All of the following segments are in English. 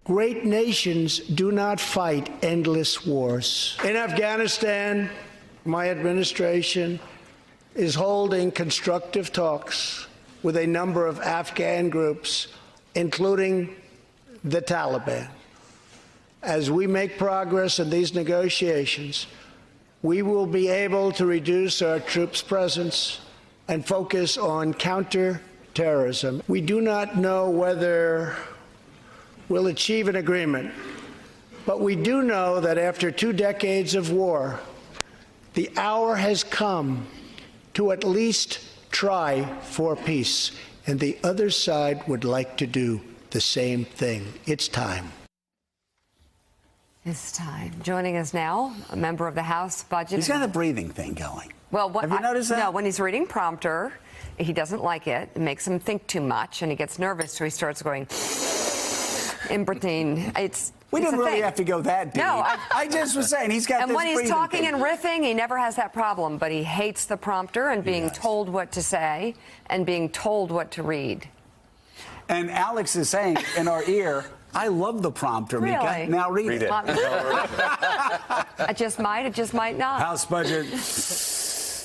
Great nations do not fight endless wars. In Afghanistan, my administration is holding constructive talks with a number of Afghan groups, including the Taliban. As we make progress in these negotiations, we will be able to reduce our troops' presence and focus on counterterrorism. We do not know whether we'll achieve an agreement, but we do know that after 2 decades of war, the hour has come to at least try for peace, and the other side would like to do the same thing. It's time. It's time. Joining us now, a member of the House Budget. He's got a breathing thing going. Well, have you noticed that? No, when he's reading prompter, he doesn't like it. It makes him think too much, and he gets nervous, so he starts going in breathing. We didn't really have to go that deep. No, I just was saying he's got and this when he's breathing talking thing. and riffing, he never has that problem, but he hates the prompter and being told what to say and being told what to read. And Alex is saying in our ear, I love the prompter, Really? Mika. Now read it. It just might not. House Budget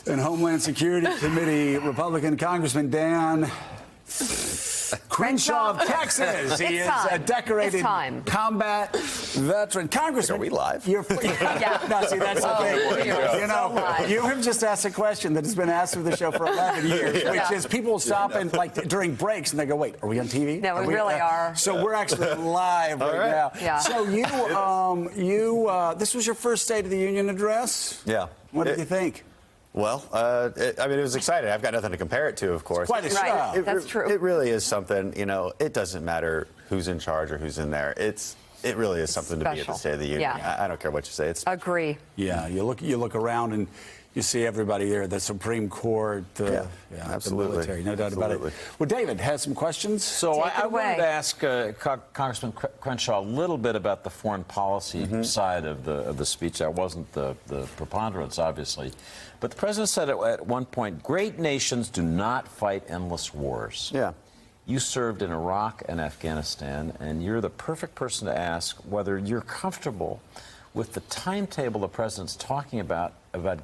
and Homeland Security Committee Republican Congressman Dan Crenshaw of Texas. He is a decorated combat veteran. Congressman, are we live? No, see, that's the thing. You know, you have just asked a question that has been asked of the show for 11 years, which is people stop and like during breaks and they go, "Wait, are we on TV?" No, we really are. So we're actually live right now. Yeah. So this was your first State of the Union address. Yeah. What did you think? Well, I mean, it was exciting. I've got nothing to compare it to, of course. Quite a show. That's true. It really is something, you know, it doesn't matter who's in charge or who's in there. It really is something to be at the State of the Union. Yeah. I don't care what you say. It's Agree. Yeah, you look around and you see everybody there, the Supreme Court, absolutely. the military, no doubt about it. Well, David has some questions. So I wanted to ask Congressman Crenshaw a little bit about the foreign policy side of the speech. That wasn't the preponderance, obviously. But the president said at one point, great nations do not fight endless wars. Yeah. You served in Iraq and Afghanistan, and you're the perfect person to ask whether you're comfortable with the timetable the president's talking about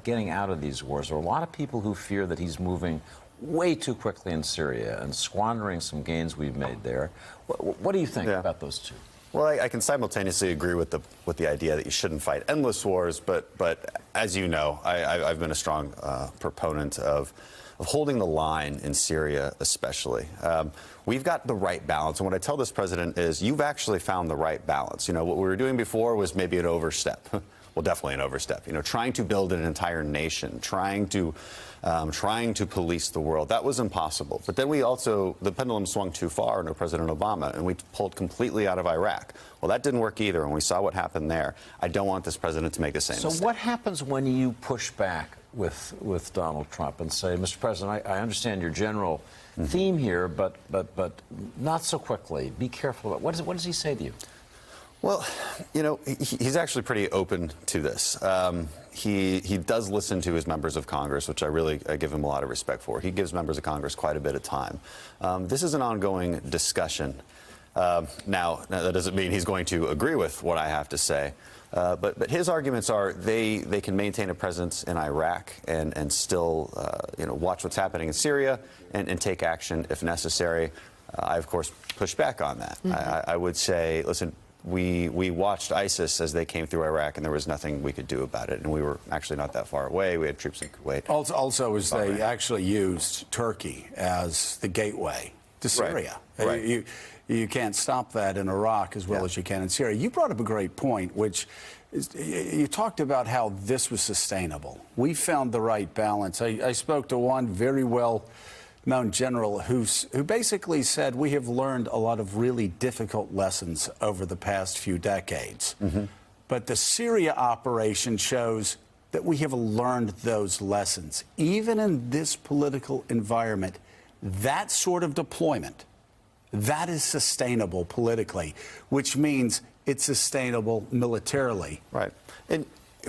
getting out of these wars. There are a lot of people who fear that he's moving way too quickly in Syria and squandering some gains we've made there. What do you think about those two? Well, I can simultaneously agree with the idea that you shouldn't fight endless wars, but as you know, I've been a strong proponent of holding the line in Syria, especially. We've got the right balance, and what I tell this president is, you've actually found the right balance. You know, what we were doing before was maybe an overstep. Well, definitely an overstep. You know, trying to build an entire nation, trying to police the world. That was impossible. But then the pendulum swung too far under President Obama, and we pulled completely out of Iraq. Well, that didn't work either, and we saw what happened there. I don't want this president to make the same mistake. So what happens when you push back with Donald Trump and say, Mr. President, I understand your general theme here, but not so quickly. Be careful. What does he say to you? Well, you know, he's actually pretty open to this. He does listen to his members of Congress, which I give him a lot of respect for. He gives members of Congress quite a bit of time. This is an ongoing discussion. Now, that doesn't mean he's going to agree with what I have to say. But his arguments are they can maintain a presence in Iraq and still watch what's happening in Syria and take action if necessary. I, of course, push back on that. I would say, listen, we watched ISIS as they came through Iraq, and there was nothing we could do about it. And we were actually not that far away. We had troops in Kuwait. Also, as they actually used Turkey as the gateway to Syria. Right. You can't stop that in Iraq as well as you can in Syria. You brought up a great point, which is, you talked about how this was sustainable. We found the right balance. I spoke to one very well-known general who basically said we have learned a lot of really difficult lessons over the past few decades. But the Syria operation shows that we have learned those lessons. Even in this political environment, that sort of deployment, that is sustainable politically, which means it's sustainable militarily. Right. And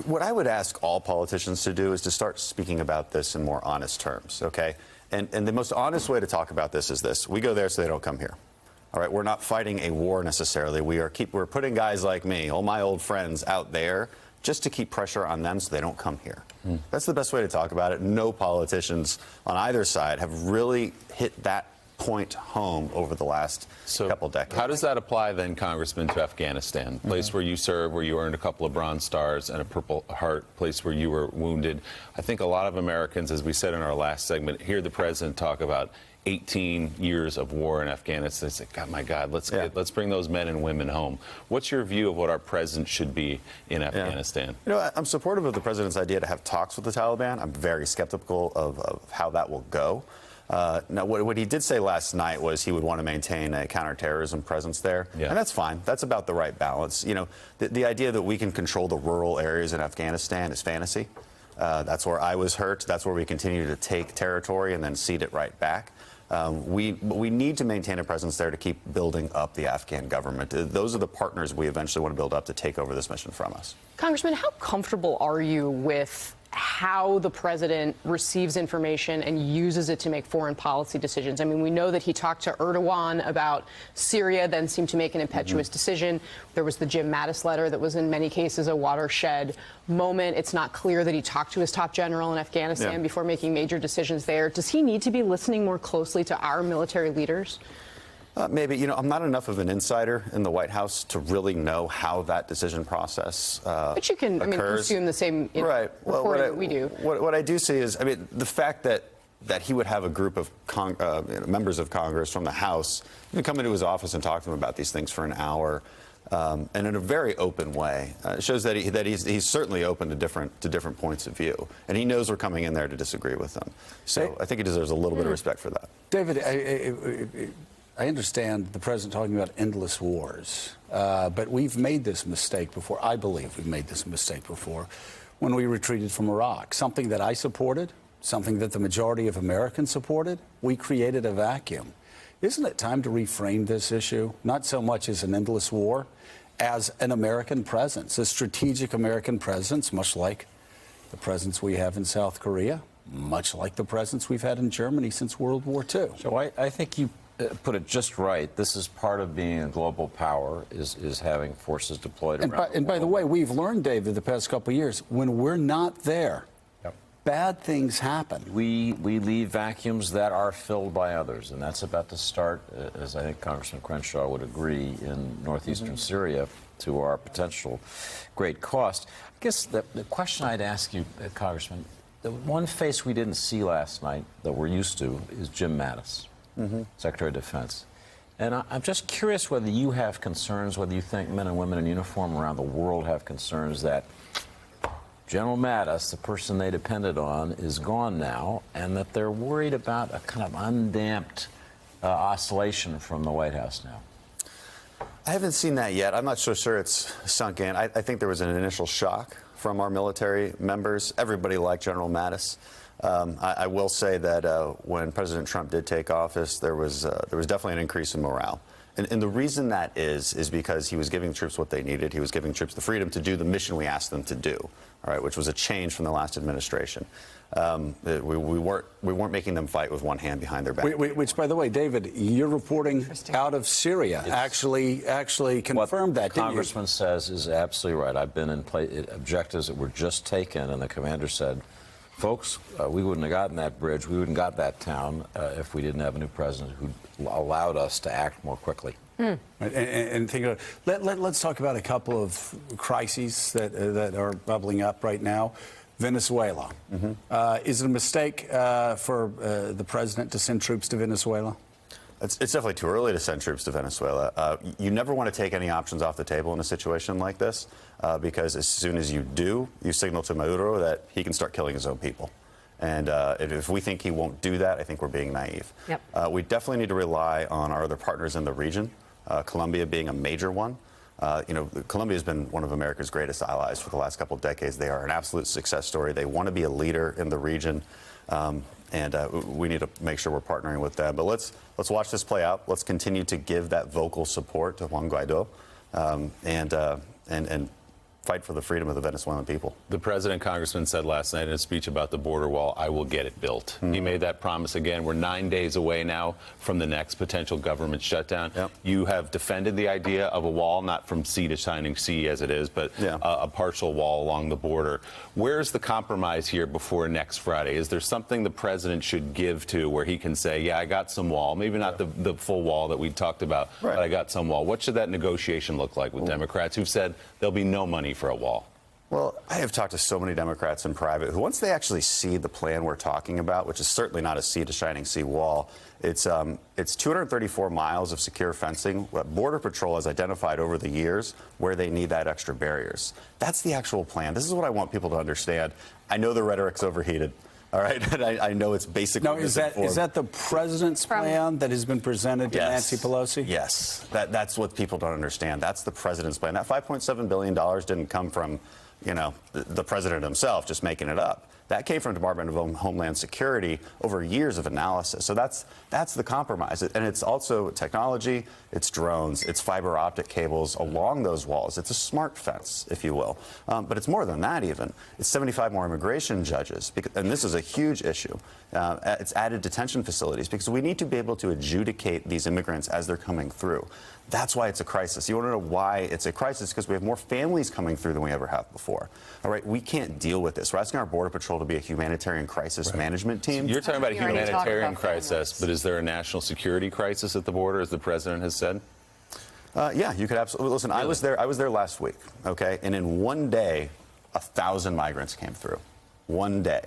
what I would ask all politicians to do is to start speaking about this in more honest terms, okay? And the most honest way to talk about this is this. We go there so they don't come here. All right, we're not fighting a war necessarily. We're putting guys like me, all my old friends, out there just to keep pressure on them so they don't come here. That's the best way to talk about it. No politicians on either side have really hit that point home over the last couple decades. How does that apply then, Congressman, to Afghanistan, place where you served, where you earned a couple of Bronze Stars and a Purple Heart, place where you were wounded? I think a lot of Americans, as we said in our last segment, hear the president talk about 18 years of war in Afghanistan. They say, God, my God, let's bring those men and women home. What's your view of what our president should be in Afghanistan? You know, I'm supportive of the president's idea to have talks with the Taliban. I'm very skeptical of how that will go. Now, what he did say last night was he would want to maintain a counterterrorism presence there, and that's fine. That's about the right balance. You know, the idea that we can control the rural areas in Afghanistan is fantasy. That's where I was hurt. That's where we continue to take territory and then cede it right back. We need to maintain a presence there to keep building up the Afghan government. Those are the partners we eventually want to build up to take over this mission from us. Congressman, how comfortable are you with how the president receives information and uses it to make foreign policy decisions? I mean, we know that he talked to Erdogan about Syria, then seemed to make an impetuous decision. There was the Jim Mattis letter that was in many cases a watershed moment. It's not clear that he talked to his top general in Afghanistan before making major decisions there. Does he need to be listening more closely to our military leaders? Maybe. You know, I'm not enough of an insider in the White House to really know how that decision process But you can, occurs. consume the same reporting that we do. What I do see is, I mean, the fact that he would have a group of members of Congress from the House come into his office and talk to him about these things for an hour, and in a very open way, shows that he's certainly open to different points of view, and he knows we're coming in there to disagree with them. So I think he deserves a little bit of respect for that. David, I understand the president talking about endless wars, but we've made this mistake before. I believe we've made this mistake before when we retreated from Iraq. Something that I supported, something that the majority of Americans supported. We created a vacuum. Isn't it time to reframe this issue, not so much as an endless war, as an American presence, a strategic American presence, much like the presence we have in South Korea, much like the presence we've had in Germany since World War II? So I think you put it just right. This is part of being a global power, is having forces deployed around. And by the way, we've learned, David, the past couple of years, when we're not there, bad things happen. We leave vacuums that are filled by others, and that's about to start, as I think Congressman Crenshaw would agree, in northeastern Syria, to our potential great cost. I guess the question I'd ask you, Congressman, the one face we didn't see last night that we're used to is Jim Mattis, Secretary of Defense. And I'm just curious whether you have concerns, whether you think men and women in uniform around the world have concerns that General Mattis, the person they depended on, is gone now, and that they're worried about a kind of undamped oscillation from the White House now. I haven't seen that yet. I'm not so sure it's sunk in. I think there was an initial shock from our military members. Everybody liked General Mattis. I will say that when President Trump did take office, there was definitely an increase in morale. And the reason that is because he was giving troops what they needed. He was giving troops the freedom to do the mission we asked them to do, all right, which was a change from the last administration. We weren't making them fight with one hand behind their back. Which, by the way, David, you're reporting out of Syria. Actually confirmed that, didn't you? What Congressman says is absolutely right. I've been in objectives that were just taken, and the commander said, folks, we wouldn't have gotten that bridge, we wouldn't have got that town if we didn't have a new president who allowed us to act more quickly. And think of, let's talk about a couple of crises that are bubbling up right now. Venezuela. Is it a mistake for the president to send troops to Venezuela? It's definitely too early to send troops to Venezuela. You never want to take any options off the table in a situation like this, because as soon as you do, you signal to Maduro that he can start killing his own people. And if we think he won't do that, I think we're being naive. Yep. We definitely need to rely on our other partners in the region, Colombia being a major one. Colombia has been one of America's greatest allies for the last couple of decades. They are an absolute success story. They want to be a leader in the region. And we need to make sure we're partnering with them. But let's watch this play out. Let's continue to give that vocal support to Juan Guaido, and fight for the freedom of the Venezuelan people. The president, Congressman, said last night in a speech about the border wall, I will get it built. He made that promise again. We're 9 days away now from the next potential government shutdown. Yep. You have defended the idea of a wall, not from sea to shining sea as it is, but a partial wall along the border. Where's the compromise here before next Friday? Is there something the president should give to where he can say, yeah, I got some wall, maybe not the full wall that we talked about, but I got some wall. What should that negotiation look like with Democrats who've said there'll be no money for a wall? Well, I have talked to so many Democrats in private who, once they actually see the plan we're talking about, which is certainly not a sea to shining sea wall, it's 234 miles of secure fencing. What Border Patrol has identified over the years where they need that extra barriers. That's the actual plan. This is what I want people to understand. I know the rhetoric's overheated. All right, and I know it's basically. No, is that the president's plan that has been presented to Nancy Pelosi? Yes, that's what people don't understand. That's the president's plan. That $5.7 billion didn't come from, the president himself just making it up. That came from the Department of Homeland Security over years of analysis. So that's the compromise. And it's also technology, it's drones, it's fiber optic cables along those walls. It's a smart fence, if you will. But it's more than that even. It's 75 more immigration judges. And this is a huge issue. It's added detention facilities because we need to be able to adjudicate these immigrants as they're coming through. That's why it's a crisis. You want to know why it's a crisis? Because we have more families coming through than we ever have before. All right, we can't deal with this. We're asking our Border Patrol to be a humanitarian crisis management team. You're talking about a humanitarian crisis, but is there a national security crisis at the border, as the president has said? Yeah, you could absolutely. Listen, really? I was there last week, okay? And in one day, 1,000 migrants came through. One day.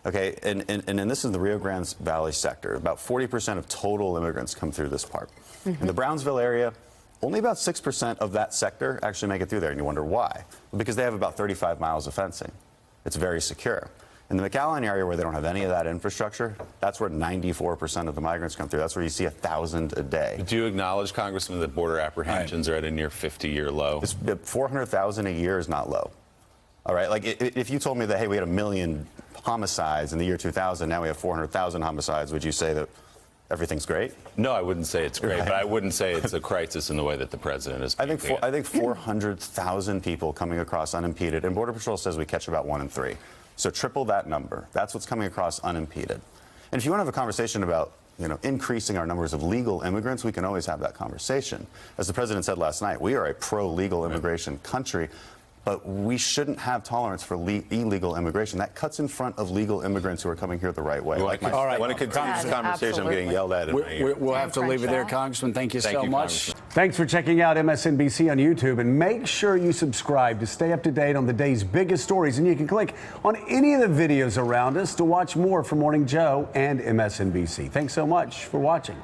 Okay, and this is the Rio Grande Valley sector. About 40% of total immigrants come through this part. In the Brownsville area, only about 6% of that sector actually make it through there, and you wonder why. Well, because they have about 35 miles of fencing. It's very secure. In the McAllen area, where they don't have any of that infrastructure, that's where 94% of the migrants come through. That's where you see 1,000 a day. Do you acknowledge, Congressman, that border apprehensions are at a near 50-year low? 400,000 a year is not low. All right, like if you told me that, hey, we had 1 million homicides in the year 2000, now we have 400,000 homicides, would you say that everything's great? No, I wouldn't say it's great, but I wouldn't say it's a crisis in the way that the president is. I think 400,000 people coming across unimpeded, and Border Patrol says we catch about 1 in 3. So triple that number. That's what's coming across unimpeded. And if you want to have a conversation about increasing our numbers of legal immigrants, we can always have that conversation. As the president said last night, we are a pro-legal immigration country. But we shouldn't have tolerance for illegal immigration. That cuts in front of legal immigrants who are coming here the right way. All right, I want to continue this conversation. I'm getting yelled at. We'll have to leave it there, Congressman. Thank you so much. Thanks for checking out MSNBC on YouTube. And make sure you subscribe to stay up to date on the day's biggest stories. And you can click on any of the videos around us to watch more from Morning Joe and MSNBC. Thanks so much for watching.